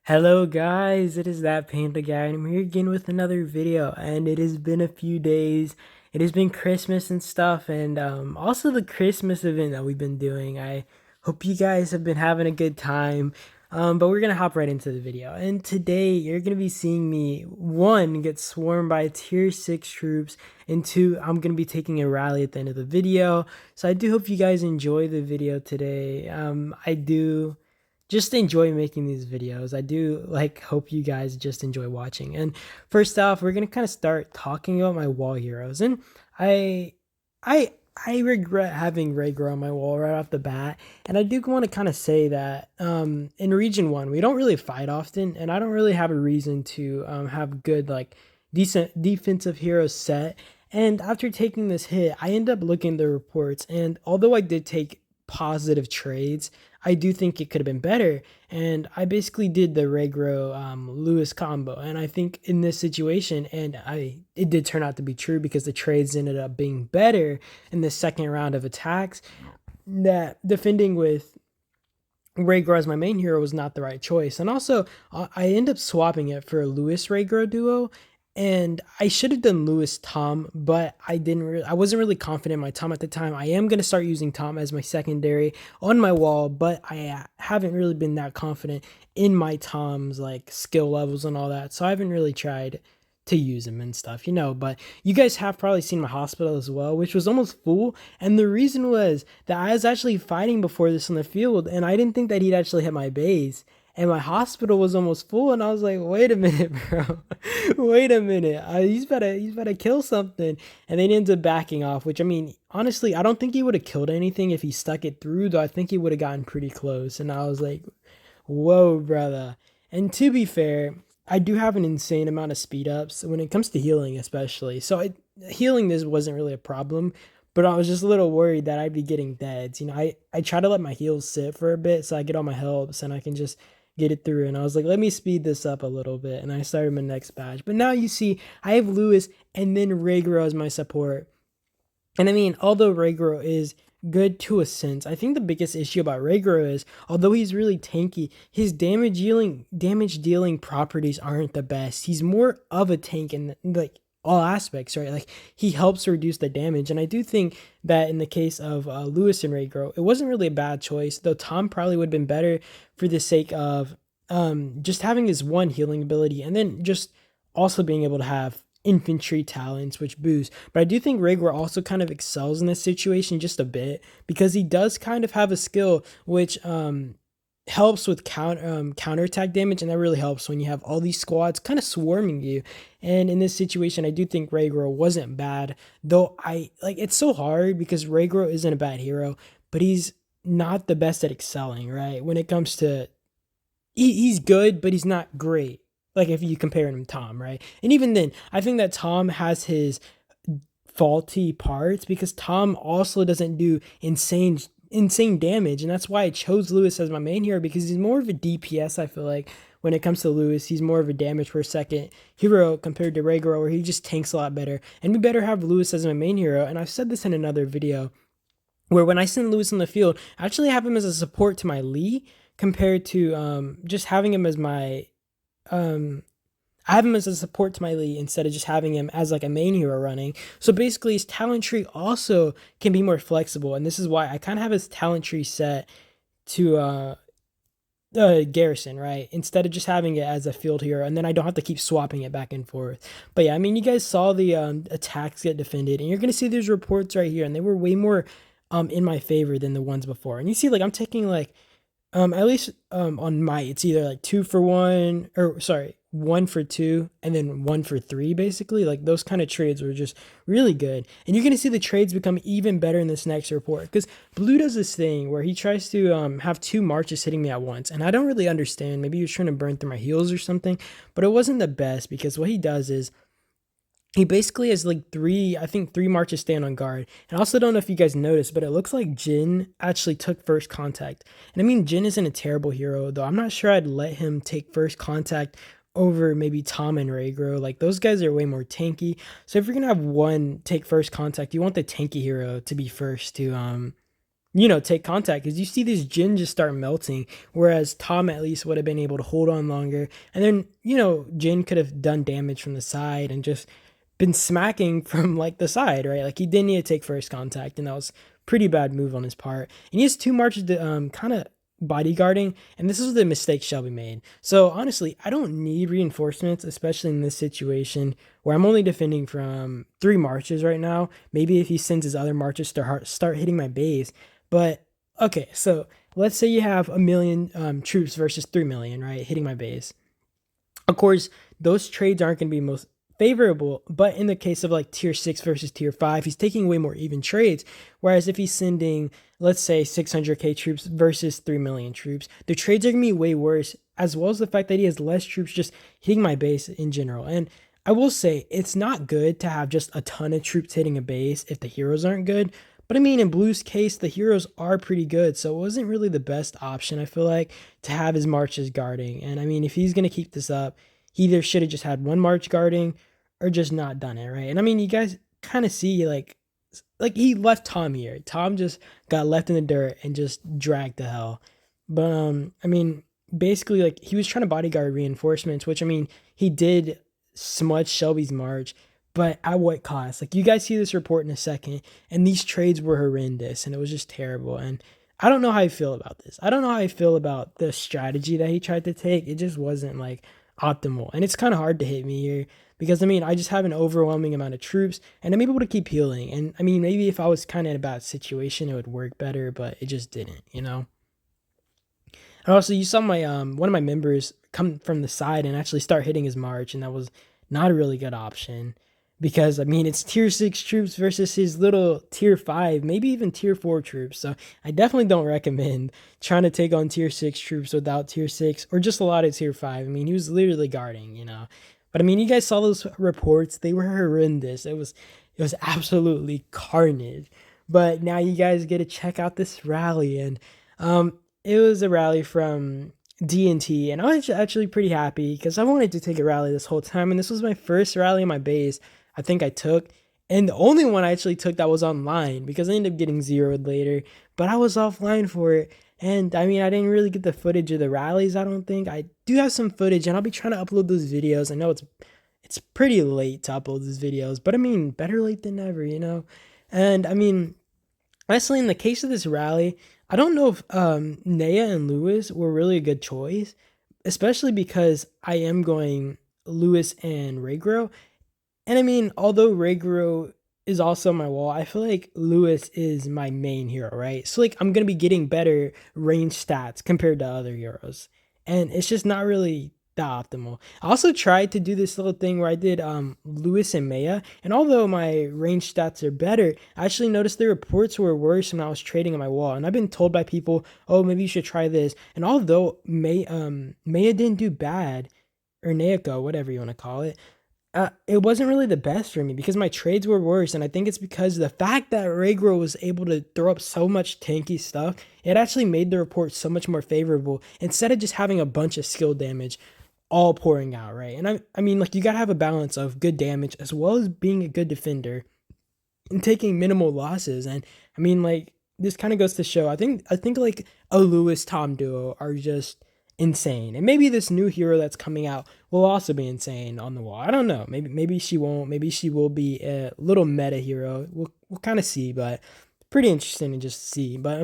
Hello guys, it is that Panda guy and I'm here again with another video, and it has been a few days. It has been Christmas and stuff, and also the Christmas event that we've been doing. I hope you guys have been having a good time. But we're gonna hop right into the video. And today you're gonna be seeing me, one, get swarmed by tier 6 troops, and two, I'm gonna be taking a rally at the end of the video. So I do hope you guys enjoy the video today. I do just enjoy making these videos. I do hope you guys just enjoy watching. And first off, we're gonna kind of start talking about my wall heroes. And I I I regret having Ray grow on my wall right off the bat. And I do want to kind of say that in region 1, we don't really fight often, and I don't really have a reason to have good decent defensive heroes set. And after taking this hit, I end up looking at the reports, and although I did take positive trades, I do think it could have been better. And I basically did the Regro Lewis combo. And I think in this situation, and it did turn out to be true because the trades ended up being better in the second round of attacks, that defending with Rhaegar as my main hero was not the right choice. And also, I end up swapping it for a Lewis Rhaegar duo. And I should have done Lewis Tom, but I wasn't really confident in my Tom at the time. I am gonna start using Tom as my secondary on my wall, but I haven't really been that confident in my Tom's skill levels and all that. So I haven't really tried to use him and stuff, But you guys have probably seen my hospital as well, which was almost full. And the reason was that I was actually fighting before this in the field, and I didn't think that he'd actually hit my base. And my hospital was almost full, and I was like, "Wait a minute, bro! Wait a minute! He's about to kill something!" And then he ends up backing off. Which, I mean, honestly, I don't think he would have killed anything if he stuck it through. Though I think he would have gotten pretty close. And I was like, "Whoa, brother!" And to be fair, I do have an insane amount of speed ups when it comes to healing, especially. So healing this wasn't really a problem, but I was just a little worried that I'd be getting deads. I try to let my heals sit for a bit so I get all my helps and I can just get it through. And I was like, let me speed this up a little bit. And I started my next batch. But now you see, I have Lewis and then Rhaegar as my support. And I mean, although Rhaegar is good to a sense, I think the biggest issue about Rhaegar is, although he's really tanky, his damage dealing properties aren't the best. He's more of a tank in all aspects, right? Like, he helps reduce the damage, and I do think that in the case of Lewis and Rhaegar, it wasn't really a bad choice. Though Tom probably would have been better for the sake of just having his one healing ability, and then just also being able to have infantry talents, which boost. But I do think Rhaegar also kind of excels in this situation just a bit, because he does kind of have a skill which helps with counterattack damage, and that really helps when you have all these squads kind of swarming you. And in this situation, I do think Rhaegar wasn't bad, though it's so hard because Rhaegar isn't a bad hero, but he's not the best at excelling, right? When it comes to he's good, but he's not great. Like, if you compare him to Tom, right? And even then, I think that Tom has his faulty parts because Tom also doesn't do insane damage, and that's why I chose Lewis as my main hero, because he's more of a DPS. I feel like when it comes to Lewis, he's more of a damage per second hero compared to Rhaegar, where he just tanks a lot better. And we better have Lewis as my main hero. And I've said this in another video, where when I send Lewis in the field, I actually have him as a support to my Lee, compared to just having him as my um I have him as a support to my Lee instead of just having him as like a main hero running. So basically, his talent tree also can be more flexible, and this is why I kind of have his talent tree set to Garrison, right? Instead of just having it as a field hero, and then I don't have to keep swapping it back and forth. But yeah, I mean, you guys saw the attacks get defended, and you're gonna see these reports right here, and they were way more in my favor than the ones before. And you see, like, I'm taking at least on my, it's either like 2 for 1, or sorry, 1 for 2, and then 1 for 3, basically. Like, those kind of trades were just really good. And you're gonna see the trades become even better in this next report, because Blue does this thing where he tries to have 2 marches hitting me at once, and I don't really understand. Maybe he was trying to burn through my heals or something, but it wasn't the best, because what he does is he basically has like I think 3 marches stand on guard. And I also don't know if you guys noticed, but it looks like Jin actually took first contact. And I mean, Jin isn't a terrible hero, though I'm not sure I'd let him take first contact over maybe Tom and Rhaegar. Like, those guys are way more tanky. So if you're gonna have one take first contact, you want the tanky hero to be first to take contact, because you see this Jin just start melting, whereas Tom at least would have been able to hold on longer. And then, Jin could have done damage from the side and just been smacking from like the side, right? Like he didn't need to take first contact, and that was pretty bad move on his part. And he has two marches to kind of bodyguarding, and this is the mistake Shelby made. So honestly, I don't need reinforcements, especially in this situation where I'm only defending from 3 marches right now. Maybe if he sends his other marches to start hitting my base. But okay, so let's say you have a million troops versus 3 million, right? Hitting my base. Of course, those trades aren't going to be most favorable, but in the case of like tier 6 versus tier 5, he's taking way more even trades. Whereas if he's sending, let's say, 600k troops versus 3 million troops, the trades are going to be way worse, as well as the fact that he has less troops just hitting my base in general. And I will say, it's not good to have just a ton of troops hitting a base if the heroes aren't good. But I mean, in Blue's case, the heroes are pretty good, so it wasn't really the best option, I feel like, to have his marches guarding. And I mean, if he's going to keep this up, he either should have just had one march guarding or just not done it, right? And I mean, you guys kind of see like he left Tom here. Tom just got left in the dirt and just dragged to hell. But I mean, basically like he was trying to bodyguard reinforcements, which I mean, he did smudge Shelby's march, but at what cost? Like you guys see this report in a second, and these trades were horrendous and it was just terrible. And I don't know how I feel about this. I don't know how I feel about the strategy that he tried to take. It just wasn't like optimal. And it's kind of hard to hit me here because I mean, I just have an overwhelming amount of troops and I'm able to keep healing. And I mean, maybe if I was kind of in a bad situation, it would work better, but it just didn't. And also, you saw my one of my members come from the side and actually start hitting his march, and that was not a really good option because I mean it's tier 6 troops versus his little tier 5, maybe even tier 4 troops. So I definitely don't recommend trying to take on tier 6 troops without tier 6 or just a lot of tier 5. I mean, he was literally guarding. But I mean, you guys saw those reports; they were horrendous. It was absolutely carnage. But now you guys get to check out this rally, and it was a rally from D&T, and I was actually pretty happy because I wanted to take a rally this whole time, and this was my first rally in my base I think I took, and the only one I actually took that was online because I ended up getting zeroed later, but I was offline for it. And I mean, I didn't really get the footage of the rallies, I don't think. I do have some footage, and I'll be trying to upload those videos. I know it's pretty late to upload these videos, but I mean, better late than never. And I mean, honestly, in the case of this rally, I don't know if Naya and Lewis were really a good choice, especially because I am going Lewis and Regro. And I mean, although Regro is also on my wall, I feel like Lewis is my main hero, right? So like I'm gonna be getting better range stats compared to other heroes. And it's just not really that optimal. I also tried to do this little thing where I did Lewis and Maya, and although my range stats are better, I actually noticed the reports were worse when I was trading on my wall. And I've been told by people, oh, maybe you should try this. And although Maya didn't do bad, or Naoko, whatever you want to call it, it wasn't really the best for me because my trades were worse, and I think it's because of the fact that Regro was able to throw up so much tanky stuff. It actually made the report so much more favorable instead of just having a bunch of skill damage all pouring out, right? And I mean, like you gotta have a balance of good damage as well as being a good defender and taking minimal losses. And I mean, like this kind of goes to show. I think like a Lewis Tom duo are just insane, and maybe this new hero that's coming out will also be insane on the wall. I don't know. Maybe she won't. Maybe she will be a little meta hero. We'll kind of see, but pretty interesting to just see. But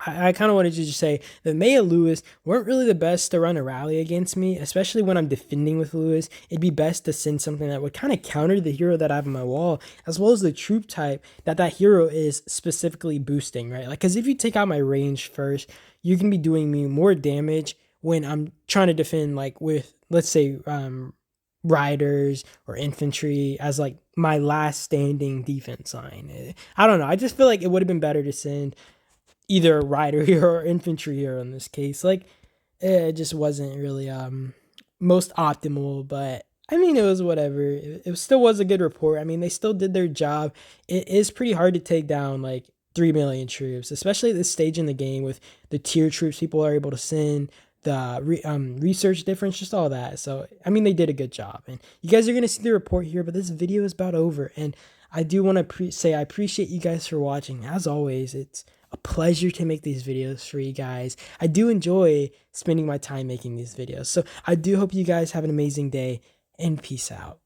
I kind of wanted to just say that Maya Lewis weren't really the best to run a rally against me, especially when I'm defending with Lewis. It'd be best to send something that would kind of counter the hero that I have on my wall, as well as the troop type that hero is specifically boosting, right? Like, because if you take out my range first, you can be doing me more damage when I'm trying to defend, like, with, let's say, riders or infantry as, like, my last standing defense line. I don't know. I just feel like it would have been better to send either a rider hero or infantry hero in this case. Like it just wasn't really most optimal, but I mean it was whatever. It still was a good report. I mean they still did their job. It is pretty hard to take down like 3 million troops, especially at this stage in the game with the tier troops people are able to send, the research difference, just all that. So I mean they did a good job, and you guys are gonna see the report here, but this video is about over. And I do want to say I appreciate you guys for watching. As always, it's a pleasure to make these videos for you guys. I do enjoy spending my time making these videos. So I do hope you guys have an amazing day, and peace out.